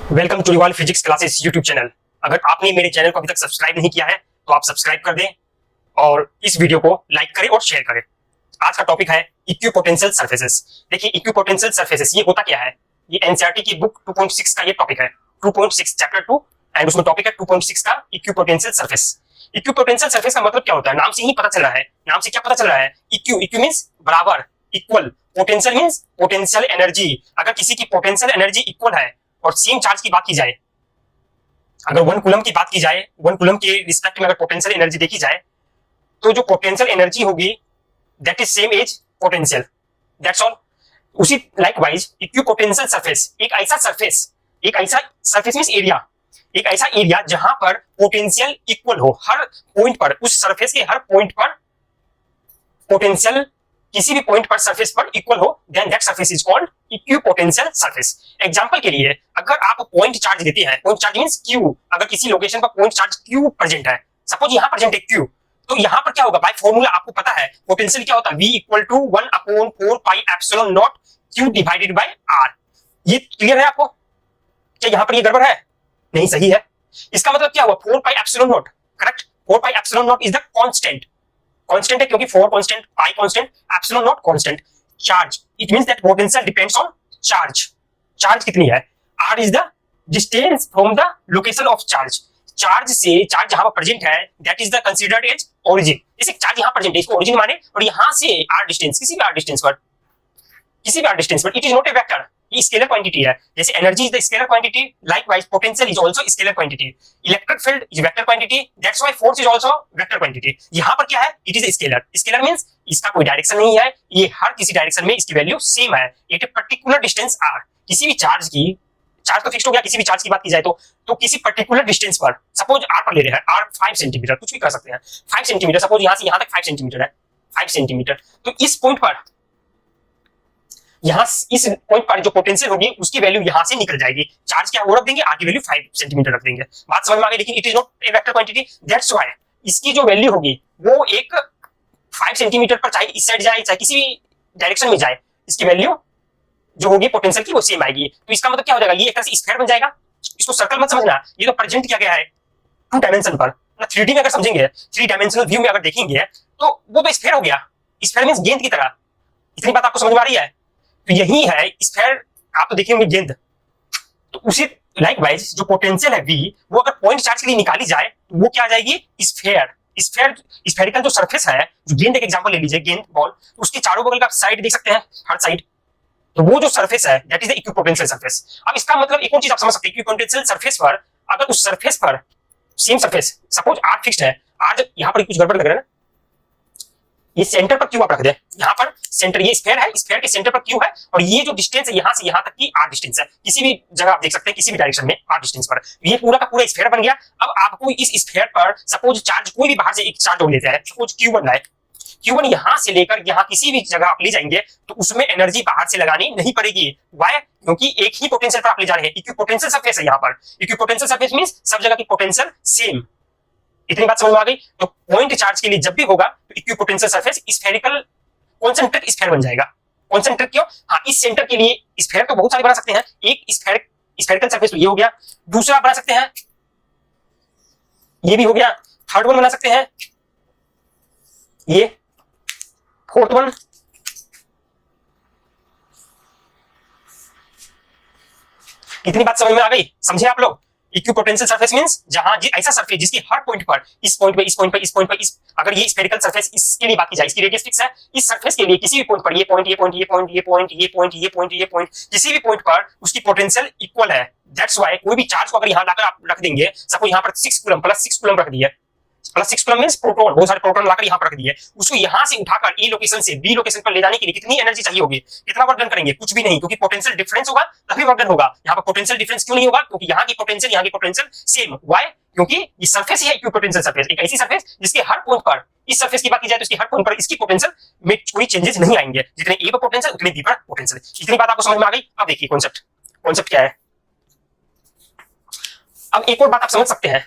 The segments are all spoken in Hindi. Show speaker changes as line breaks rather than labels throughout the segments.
वेलकम टू रिवाल फिजिक्स क्लासेस यूट्यूब चैनल। अगर आपने मेरे चैनल को अभी तक सब्सक्राइब नहीं किया है तो आप सब्सक्राइब कर दें और इस वीडियो को लाइक करें और शेयर करें। आज का टॉपिक है इक्विपोटेंशियल सरफेसेस। देखिए इक्विपोटेंशियल सरफेसेस ये होता क्या है, ये एनसीईआरटी की बुक 2.6 का ये टॉपिक है, 2.6 चैप्टर 2 एंड उसमें टॉपिक है 2.6 का इक्विपोटेंशियल सरफेस। इक्विपोटेंशियल सरफेस का मतलब क्या होता है, नाम से ही पता चल रहा है। नाम से क्या पता चल रहा है, इक्यू मींस बराबर, equal, potential means potential energy. अगर किसी की पोटेंशियल एनर्जी इक्वल है और सेम चार्ज की बात की जाए, अगर 1 कूलम की बात की जाए, 1 कूलम के रिस्पेक्ट में अगर पोटेंशियल एनर्जी देखी जाए तो जो पोटेंशियल एनर्जी होगी that is same as potential, that's all. उसी लाइकवाइज इक्विपोटेंशियल सरफेस एक ऐसा सरफेस मींस एरिया, एक ऐसा एरिया जहां पर पोटेंशियल इक्वल हो, हर पॉइंट पर, उस सरफेस के हर पॉइंट पर पोटेंशियल किसी भी पॉइंट पर सरफेस पर इक्वल हो, then that surface is called equipotential surface. Example के लिए अगर आप पॉइंट चार्ज देते हैं, पॉइंट चार्ज मींस क्यू, अगर किसी लोकेशन पर पॉइंट चार्ज क्यू प्रेजेंट है, सपोज यहां प्रेजेंट है क्यू, तो यहां पर क्या होगा, बाय फार्मूला आपको पता है पोटेंशियल क्या होता है, V equal to 1/4 pi epsilon not q divided by r. ये क्लियर है आपको? क्या यहां पर ये गड़बड़ है? नहीं, सही है। इसका मतलब क्या हुआ, 4 pi epsilon not, correct. 4 pi epsilon not is the constant, constant है क्योंकि 4 constant, pi constant, epsilon not constant. Charge, it means that potential depends on charge. Charge कितनी है, r is the distance from the location of charge. Charge से, चार्ज जहां पर प्रेजेंट है that is the considered as origin. जैसे चार्ज यहां प्रेजेंट है, इसको ओरिजिन माने, और यहां से आर डिस्टेंस, किसी भी आर डिस्टेंस पर, it is not a vector, ये स्केलर क्वांटिटी है। जैसे energy is the scalar quantity, likewise potential is also scalar quantity, electric field is vector quantity, that's why force is also vector quantity. यहां पर क्या है, it is scalar. Scalar means इसका कोई डायरेक्शन नहीं है, ये हर किसी डायरेक्शन में इसकी वैल्यू सेम है at a particular distance r. किसी भी चार्ज की, चार्ज तो फिक्स्ड हो गया, किसी भी चार्ज की बात की जाए तो किसी पर्टिकुलर डिस्टेंस पर, सपोज आर पर ले रहे हैं, आर 5 सेंटीमीटर, कुछ भी कर सकते हैं, 5 सेंटीमीटर, सपोज यहां से यहां तक 5 सेंटीमीटर है, 5 सेंटीमीटर, तो इस पॉइंट पर, यहां इस पॉइंट पर जो पोटेंशियल होगी उसकी वैल्यू यहां से निकल जाएगी। चार्ज क्या वो रख देंगे, आर की वैल्यू 5 सेंटीमीटर रख देंगे। बात समझ में आ गई? लेकिन it is not a vector quantity, that's why इसकी जो वैल्यू होगी वो एक 5 सेंटीमीटर पर, चाहे इस साइड जाए चाहे किसी भी डायरेक्शन में जाए, इसकी वैल्यू जो होगी पोटेंशियल की वो सेम आएगी। तो इसका मतलब क्या हो जाएगा, ये एक तरह से स्फीयर बन जाएगा। इसको सर्कल मत समझना, ये तो प्रेजेंट किया गया है 2 डायमेंशन पर ना, 3D में अगर समझेंगे, 3 डायमेंशनल व्यू में अगर देखेंगे तो वो तो स्फीयर हो गया। स्फीयर मींस गेंद की तरह। इतनी बात आपको समझ में आ रही है? तो यही है स्फीयर, आप तो देखेंगे गेंद। तो उसी लाइकवाइज जो पोटेंशियल है V, वो अगर पॉइंट चार्ज के लिए निकाली जाए तो वो क्या आ जाएगी, स्फीयर। स्फेरिकल जो सरफेस है, जो गेंद, एक एग्जांपल ले लीजिए, गेंद बॉल, उसके चारों बगल का साइड देख सकते हैं, हर साइड, तो वो जो सरफेस है that is the equipotential surface. अब इसका मतलब एक और चीज आप समझ सकते हैं, इक्विपोटेंशियल सरफेस पर, अगर उस सरफेस पर same surface, suppose r fixed है, आर जब यहां पर कुछ गड़बड़ लग रहा है ना, ये सेंटर पर क्यू आप रख दे, यहां पर सेंटर, ये स्फीयर है, स्फीयर के सेंटर पर क्यू है, और ये जो डिस्टेंस है यहां से यहां तक की आर डिस्टेंस है, किसी भी जगह आप देख सकते हैं, किसी भी डायरेक्शन में आर डिस्टेंस पर, ये पूरा का पूरा स्फीयर बन गया। अब आपको इस स्फीयर पर सपोज चार्ज, कोई भी बाहर से एक चार्ज हो लेता है, सपोज Q1 है, Q1 यहां से लेकर यहां किसी भी जगह आप ले जाएंगे तो उसमें एनर्जी बाहर से लगानी नहीं पड़ेगी। व्हाई? क्योंकि एक ही पोटेंशियल पर आप ले जा रहे हैं, इक्विपोटेंशियल सरफेस है यहां पर। इक्विपोटेंशियल सरफेस मींस सब जगह की पोटेंशियल सेम। इतनी बात समझ में आ गई? तो पॉइंट चार्ज के लिए जब भी होगा तो equipotential surface spherical concentric sphere बन जाएगा। कॉन्सेंट्रिक क्यों? हाँ, इस सेंटर के लिए स्फीयर तो बहुत सारे बना सकते हैं, एक स्फेरिकल सरफेस तो ये हो गया, दूसरा बना सकते हैं, ये भी हो गया, थर्ड वन बना सकते हैं, ये फोर्थ वन, इतनी बात समझ में आ गई? समझे आप लोग? इक्विपोटेंशियल सरफेस मींस जहां ऐसा सरफेस जिसकी हर पॉइंट पर, इस पॉइंट पे, इस पॉइंट पे, इस पॉइंट पे, इस, अगर ये स्फेरिकल सरफेस, इसके लिए बात की जाए, इसकी रेडियस फिक्स है, इस सरफेस के लिए किसी भी पॉइंट पर, ये पॉइंट, ये पॉइंट, ये पॉइंट, ये पॉइंट, ये पॉइंट, ये पॉइंट, ये पॉइंट, किसी भी पॉइंट पर उसकी पोटेंशियल इक्वल है। दैट्स व्हाई कोई भी चार्ज को अगर यहां लाकर आप रख देंगे, सपोज यहां पर 6 कूलम, प्लस 6 कूलम रख दिए, प्लस 6 कूलम मींस प्रोटॉन, बहुत सारे प्रोटॉन लाकर यहां पर रख दिए, उसको यहां से उठाकर ए लोकेशन से बी लोकेशन पर ले जाने के लिए कितनी एनर्जी चाहिए होगी, कितना वर्क डन करेंगे? कुछ भी नहीं, क्योंकि पोटेंशियल डिफरेंस होगा तभी वर्क डन होगा। यहां पर पोटेंशियल डिफरेंस क्यों नहीं होगा? क्योंकि यहां की पोटेंशियल सेम। व्हाई? क्योंकि ये सरफेस ही है इक्विपोटेंशियल सरफेस, एक ऐसी सरफेस जिसके हर पॉइंट पर, इस सरफेस की बात की जाए तो इसकी हर पॉइंट पर इसकी पोटेंशियल में कोई चेंजेस नहीं आएंगे, जितने ए पर पोटेंशियल उतने बी पर पोटेंशियल। इतनी बात आपको समझ में आ गई? अब देखिए कॉन्सेप्ट क्या है। अब एक और बात आप समझ सकते हैं,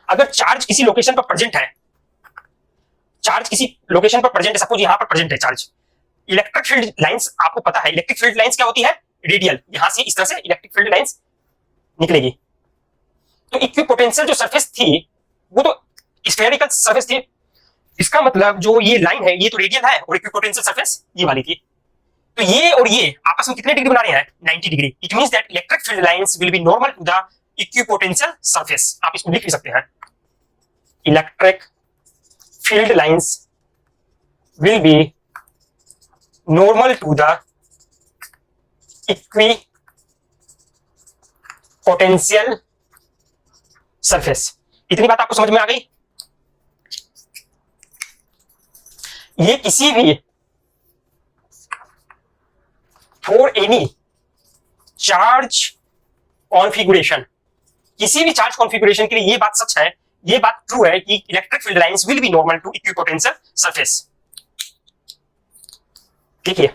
अगर चार्ज किसी लोकेशन पर प्रेजेंट है, चार्ज किसी लोकेशन पर प्रेजेंट है, सपोज यहां पर प्रेजेंट है चार्ज, इलेक्ट्रिक फील्ड लाइंस, आपको पता है इलेक्ट्रिक फील्ड लाइंस क्या होती है, रेडियल, यहां से इस तरह से इलेक्ट्रिक फील्ड लाइंस निकलेगी। तो इक्विपोटेंशियल जो सरफेस थी वो तो स्फेरिकल सरफेस थी, इसका मतलब जो ये लाइन है ये तो रेडियल है और इक्विपोटेंशियल सरफेस ये वाली थी। तो ये और ये आपस में कितने डिग्री बना रहे हैं? 90 degree. It means that electric field lines will be normal to the equipotential surface. आप इसको लिख भी सकते हैं, electric field lines will be normal to the equipotential surface. इतनी बात आपको समझ में आ गई? ये किसी भी फॉर एनी चार्ज कॉन्फ़िगरेशन, किसी भी चार्ज कॉन्फ़िगरेशन के लिए ये बात सच है, ये बात ट्रू है कि electric field lines will be normal to equipotential surface. देखिए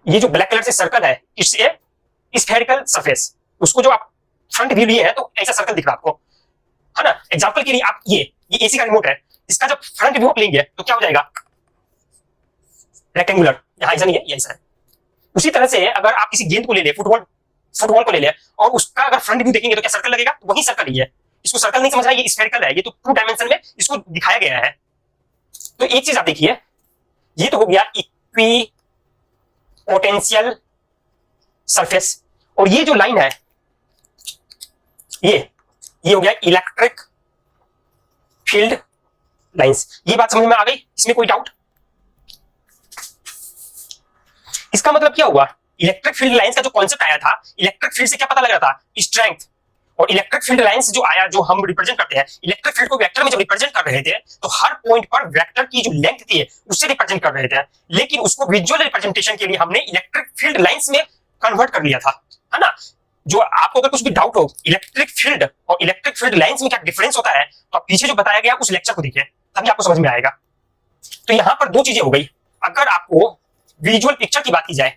ये जो ब्लैक कलर से सर्कल है इट्स ए स्फेरिकल सरफेस। उसको जो आप फ्रंट व्यू लिए हैं तो ऐसा सर्कल दिख रहा है आपको, है ना। एग्जांपल के लिए आप ये एसी का रिमोट है, इसका जब फ्रंट व्यू आप लेंगे तो क्या हो जाएगा? रेक्टेंगुलर, यहां ऐसा नहीं है, ये ऐसा है। उसी तरह से अगर आप किसी गेंद को ले ले, फुटबॉल को ले ले और उसका अगर फ्रंट व्यू देखेंगे तो क्या सर्कल लगेगा? तो वही सर्कल ही है। इसको सर्कल नहीं समझना, ये स्फेरिकल है, ये तो 2 डायमेंशन में इसको दिखाया गया है। तो एक चीज आप देखिए, ये तो हो गया इक्विपोटेंशियल सरफेस, और ये जो लाइन है ये हो गया इलेक्ट्रिक फील्ड लाइंस। ये बात समझ में आ गई? इसमें कोई डाउट? इसका मतलब क्या हुआ? इलेक्ट्रिक फील्ड लाइंस का जो कॉन्सेप्ट आया था, इलेक्ट्रिक फील्ड से क्या पता लग रहा था? स्ट्रेंथ। और इलेक्ट्रिक फील्ड लाइंस जो आया, जो हम रिप्रेजेंट करते हैं, इलेक्ट्रिक फील्ड को वेक्टर में जब रिप्रेजेंट कर रहे थे तो हर पॉइंट पर वेक्टर की जो लेंथ थी उससे रिप्रेजेंट कर रहे थे, लेकिन उसको विजुअल रिप्रेजेंटेशन के लिए हमने इलेक्ट्रिक फील्ड लाइंस में कन्वर्ट कर लिया था, है ना। जो आपको अगर कुछ भी डाउट हो इलेक्ट्रिक फील्ड और इलेक्ट्रिक फील्ड लाइंस में क्या डिफरेंस होता है, तो आप पीछे जो बताया गया उस लेक्चर को देखिए, तभी आपको समझ में आएगा। तो यहां पर 2 चीजें हो गई। अगर आपको विजुअल पिक्चर की बात की जाए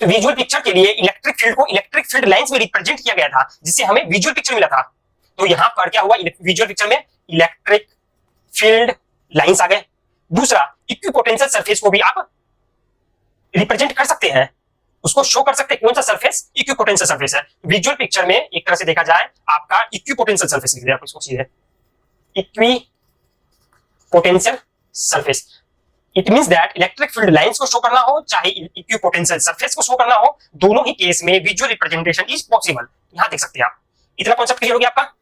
तो विजुअल पिक्चर के लिए इलेक्ट्रिक फील्ड को इलेक्ट्रिक फील्ड लाइंस में रिप्रेजेंट किया गया था, जिससे हमें विजुअल पिक्चर मिला था। तो यहां पर क्या हुआ? विजुअल पिक्चर में इलेक्ट्रिक फील्ड लाइंस आ गए। दूसरा, इक्विपोटेंशियल सरफेस को भी आप रिप्रेजेंट कर सकते हैं, उसको शो कर सकते हैं। कौन सा सरफेस? इक्विपोटेंशियल सरफेस है। विजुअल पिक्चर में एक तरह से देखा जाए आपका इक्विपोटेंशियल सरफेस लिख दिया आप इसको सीधे, equipotential surface. It means that electric field lines को शो करना हो चाहे इक्विपोटेंशियल सरफेस को शो करना हो, दोनों ही केस में विजुअल रिप्रेजेंटेशन इज पॉसिबल। यहां देख सकते हैं आप। इतना कॉन्सेप्ट क्लियर हो गया आपका?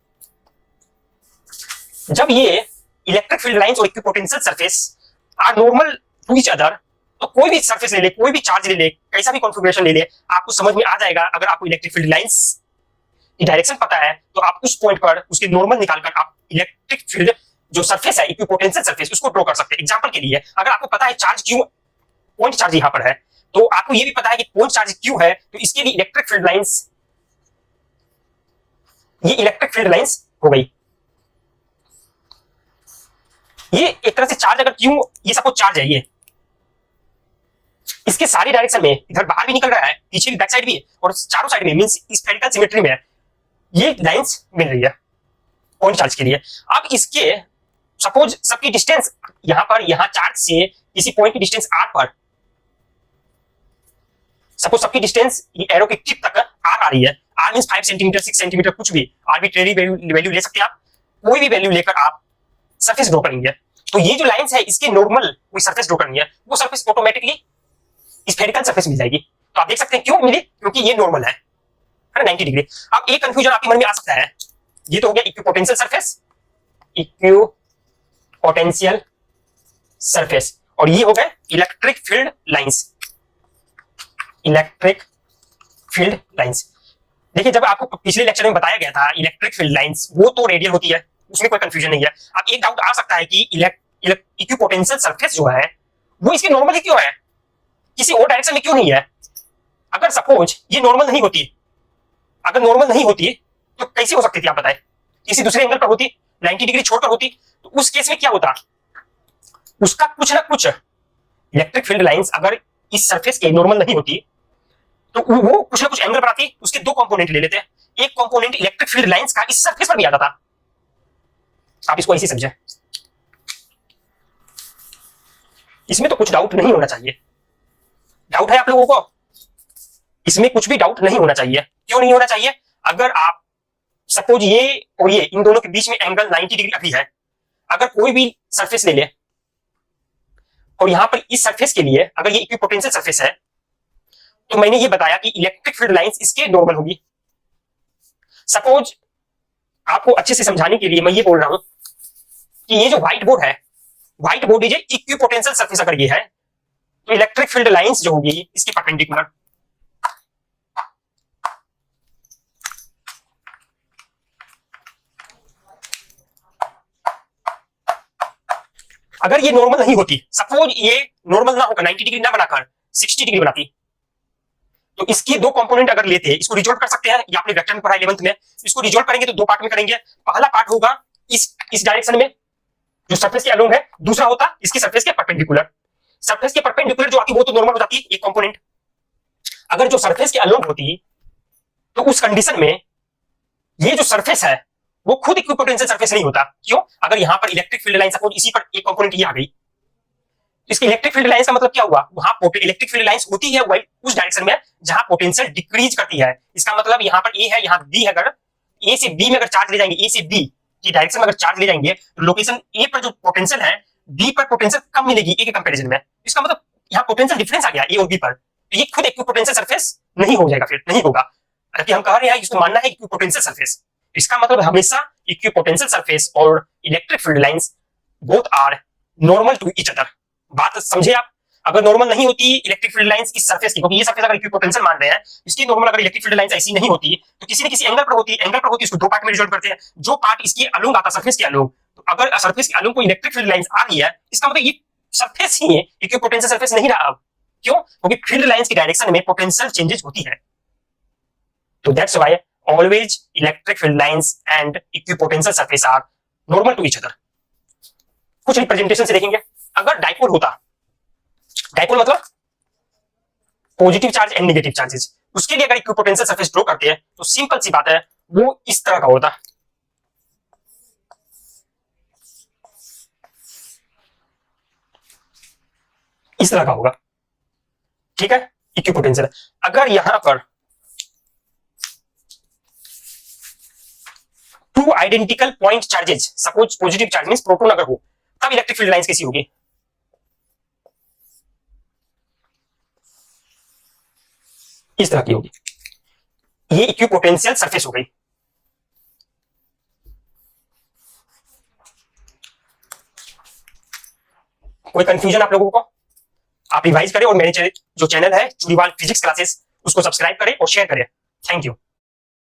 जब ये इलेक्ट्रिक फील्ड लाइंस और equipotential surface are normal to each other, तो कोई भी सरफेस ले ले, कोई भी चार्ज ले ले, कैसा भी कॉन्फ़िगरेशन ले ले, आपको समझ में आ जाएगा। अगर आपको इलेक्ट्रिक फील्ड लाइंस की डायरेक्शन पता है तो आप उस पॉइंट पर उसके नॉर्मल निकालकर आप इलेक्ट्रिक फील्ड जो सरफेस है, इक्विपोटेंशियल सरफेस, उसको ड्रॉ कर सकते हैं। एग्जांपल के लिए अगर आपको पता है चार्ज क्यू, पॉइंट चार्ज यहां पर है, तो आपको ये भी पता है कि पॉइंट चार्ज क्यू है, तो इसके लिए इलेक्ट्रिक फील्ड लाइंस, ये इलेक्ट्रिक फील्ड लाइंस हो गई। ये एक तरह से चार्ज अगर क्यू, ये सपोज चार्ज है, ये इसके सारी डायरेक्शन में इधर बाहर भी निकल रहा है, पीछे भी बैक साइड भी है, और चारों साइड में मींस स्फेरिकल सिमेट्री में ये लाइंस मिल रही है पॉइंट चार्ज के लिए। अब इसके सपोज सबकी डिस्टेंस यहां पर, यहां चार्ज से किसी पॉइंट की डिस्टेंस r पर, सपोज सबकी डिस्टेंस ये एरो के टिप तक r आ रही है। r मींस 5 सेंटीमीटर, 6 सेंटीमीटर, कुछ भी आर्बिट्रेरी वैल्यू ले सकते हैं आप। कोई भी वैल्यू लेकर आप सरफेस ड्रॉ करेंगे, तो ये जो लाइंस है इसके नॉर्मल कोई सरफेस ड्रॉ करनी है, वो सरफेस ऑटोमेटिकली स्फेरिकल सरफेस मिल जाएगी। तो आप देख सकते हैं क्यों मिली, क्योंकि ये नॉर्मल है ना, 90 डिग्री। अब एक कंफ्यूजन आपके मन में आ सकता है, ये तो हो गया इक्विपोटेंशियल सरफेस, इक्विपोटेंशियल सरफेस, और ये हो गए electric field lines, electric field lines. देखिए जब आपको पिछले लेक्चर में बताया गया था इलेक्ट्रिक फील्ड लाइंस वो तो रेडियल होती है, उसमें कोई कंफ्यूजन नहीं है। अब एक डाउट आ सकता है कि इक्विपोटेंशियल सरफेस जो है वो इसकी नॉर्मल ही क्यों है, किसी और डायरेक्शन में क्यों नहीं है? अगर सपोज ये नॉर्मल नहीं होती, अगर नॉर्मल नहीं होती तो कैसे हो सकती थी आप बताएं? किसी दूसरे एंगल पर होती, 90 डिग्री छोड़कर होती, तो उस केस में क्या होता? उसका कुछ ना कुछ इलेक्ट्रिक फील्ड लाइंस अगर इस सरफेस के नॉर्मल नहीं होती तो वो कुछ ना कुछ एंगल पर आती, उसके 2 कंपोनेंट ले लेते हैं। एक कंपोनेंट इलेक्ट्रिक फील्ड लाइंस का इस सरफेस पर भी आ जाता। आप इसको ऐसे समझें, इसमें तो कुछ डाउट नहीं होना चाहिए। डाउट है आप लोगों को? इसमें कुछ भी डाउट नहीं होना चाहिए। क्यों नहीं होना चाहिए? अगर आप सपोज ये और ये इन दोनों के बीच में एंगल 90 डिग्री अभी है, अगर कोई भी सरफेस ले ले और यहां पर इस सरफेस के लिए अगर ये इक्विपोटेंशियल सरफेस है, तो मैंने ये बताया कि इलेक्ट्रिक फील्ड लाइंस इसके नॉर्मल होगी। सपोज आपको अच्छे से समझाने के लिए मैं ये बोल रहा हूं कि ये जो व्हाइट बोर्ड है, व्हाइट बोर्ड ये इक्विपोटेंशियल सरफेस अगर ये है, तो इलेक्ट्रिक फील्ड लाइंस जो होगी इसकी परपेंडिकुलर। अगर ये नॉर्मल नहीं होती, सपोज ये नॉर्मल ना होकर 90 डिग्री ना बनाकर 60 डिग्री बनाती, तो इसके दो कंपोनेंट अगर लेते हैं, इसको रिजोल्व कर सकते हैं, या आपने वेक्टर में पढ़ा 11th में, इसको रिजोल्व करेंगे तो दो पार्ट में करेंगे। पहला पार्ट होगा इस डायरेक्शन में जो सरफेस के अलोंग है, दूसरा होता इसकी सरफेस के परपेंडिकुलर। सरफेस के परपेंडिकुलर जो आती वो तो नॉर्मल हो जाती एक कंपोनेंट। अगर जो सरफेस के अलोंग होती, तो उस कंडीशन में ये जो सरफेस है वो खुद इक्विपोटेंशियल सरफेस नहीं होता। क्यों? अगर यहां पर इलेक्ट्रिक फील्ड लाइन सपोज इसी पर एक कंपोनेंट ये आ गई, इसकी इलेक्ट्रिक फील्ड लाइंस का मतलब क्या हुआ? वहां इलेक्ट्रिक फील्ड लाइंस होती है उस डायरेक्शन में जहां पोटेंशियल डिक्रीज करती है। इसका मतलब यहां पर ए है, यहां बी है। अगर ए से बी में अगर चार्ज ले जाएंगे, ए से बी की डायरेक्शन में अगर चार्ज ले जाएंगे, तो लोकेशन ए पर जो पोटेंशियल है, बी पर पोटेंशियल कम मिलेगी ए के कंपैरिजन में। इसका मतलब यहां पोटेंशियल डिफरेंस आ गया ए और बी पर। तो ये खुद इक्विपोटेंशियल सरफेस नहीं हो जाएगा, फिर नहीं होगा। जबकि हम कह रहे हैं इसको मानना है इक्विपोटेंशियल सरफेस। इसका मतलब हमेशा इक्विपोटेंशियल सरफेस और electric field lines both are normal to each other. बात समझे आप? अगर नॉर्मल नहीं होती इलेक्ट्रिक फील्ड लाइंस इस सरफेस की, क्योंकि ये सरफेस अगर इक्विपोटेंशियल मान रहे हैं, इसकी नॉर्मल अगर इलेक्ट्रिक फील्ड लाइंस ऐसी नहीं होती, तो किसी न किसी एंगल पर होती। एंगल पर होती इसको दो पार्ट में रिजोल्व करते हैं। जो पार्ट इसके अलोंग आता, सरफेस के अलोंग, तो अगर सरफेस के अलोंग को इलेक्ट्रिक फील्ड लाइंस आ रही है, इसका मतलब ये सरफेस ही है, इक्विपोटेंशियल सरफेस नहीं रहा अब। क्यों? क्योंकि फील्ड लाइंस की डायरेक्शन में पोटेंशियल चेंजेस होती है। तो that's why always electric field lines and equipotential surface are normal to each other. कुछ रिप्रेजेंटेशन से देखेंगे। अगर डाइपोल होता, डाइपोल मतलब positive charge and negative charges, उसके लिए अगर इक्विपोटेंशियल सरफेस ड्रॉ करते हैं, तो सिंपल सी बात है वो इस तरह का होता। इस तरह का होगा, ठीक है, इक्विपोटेंशियल। अगर यहां पर two identical point charges, suppose positive charge means proton अगर हो, तब इलेक्ट्रिक फील्ड लाइंस कैसी होगी? इस तरह की होगी। ये इक्विपोटेंशियल सरफेस हो गई। कोई कंफ्यूजन आप लोगों को? आप रिवाइज करें और मेरे जो चैनल है चूड़ीवाल फिजिक्स क्लासेस, उसको सब्सक्राइब करें और शेयर करें। Thank you.